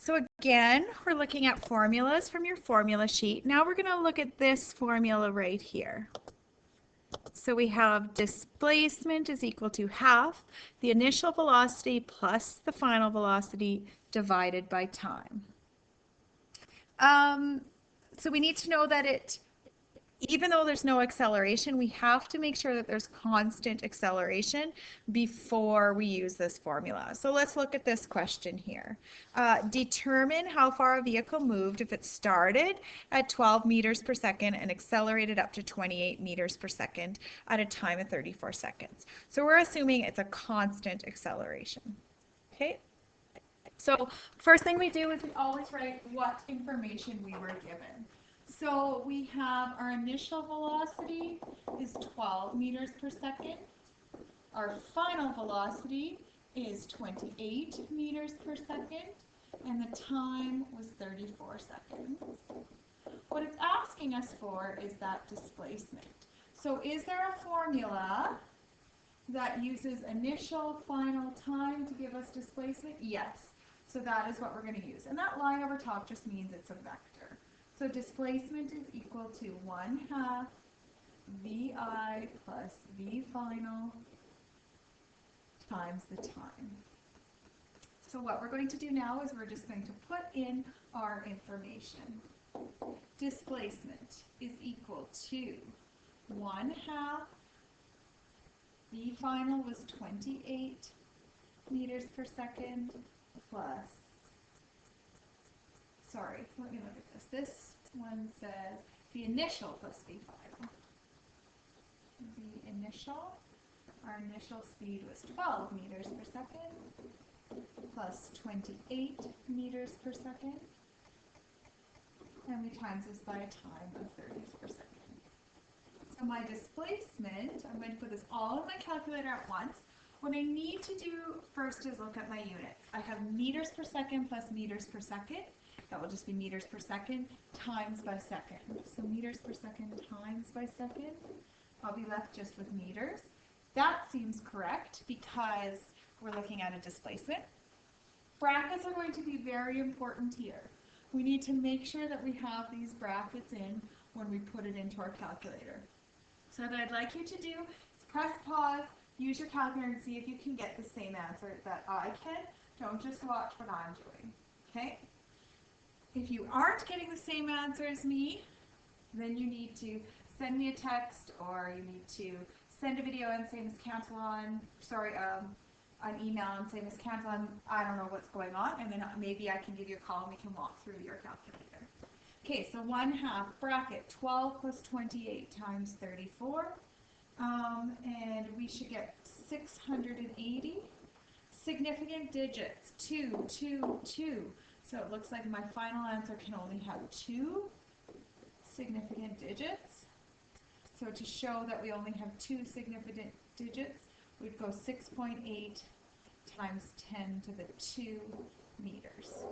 So again, we're looking at formulas from your formula sheet. Now we're going to look at this formula right here. So we have displacement is equal to half the initial velocity plus the final velocity divided by time. So we need to know that even though there's no acceleration, we have to make sure that there's constant acceleration before we use this formula. So let's look at this question here. Determine how far a vehicle moved if it started at 12 meters per second and accelerated up to 28 meters per second at a time of 34 seconds. So we're assuming it's a constant acceleration. Okay? So first thing we do is we always write what information we were given. So we have our initial velocity is 12 meters per second. Our final velocity is 28 meters per second. And the time was 34 seconds. What it's asking us for is that displacement. So is there a formula that uses initial, final, time to give us displacement? Yes. So that is what we're going to use. And that line over top just means it's a vector. So displacement is equal to 1/2 VI plus V final times the time. So what we're going to do now is we're just going to put in our information. Displacement is equal to 1/2 V final was 28 meters per second plus, sorry, let me look at this. This one says the initial plus V final. The initial, our initial speed was 12 meters per second plus 28 meters per second. And we times this by a time of 34 seconds. So my displacement, I'm going to put this all in my calculator at once. What I need to do first is look at my units. I have meters per second plus meters per second. That will just be meters per second times by second. So meters per second times by second. I'll be left just with meters. That seems correct because we're looking at a displacement. Brackets are going to be very important here. We need to make sure that we have these brackets in when we put it into our calculator. So what I'd like you to do is press pause, use your calculator and see if you can get the same answer that I can. Don't just watch what I'm doing, okay? If you aren't getting the same answer as me, then you need to send me a text or you need to send a video and say, Ms. Cantillon, an email and say, Ms. Cantillon, I don't know what's going on, and then maybe I can give you a call and we can walk through your calculator. Okay, so 1/2 bracket 12 plus 28 times 34, and we should get 680. Significant digits, 2, 2, 2. So it looks like my final answer can only have 2 significant digits. So to show that we only have 2 significant digits, we'd go 6.8 times 10 to the 2 meters.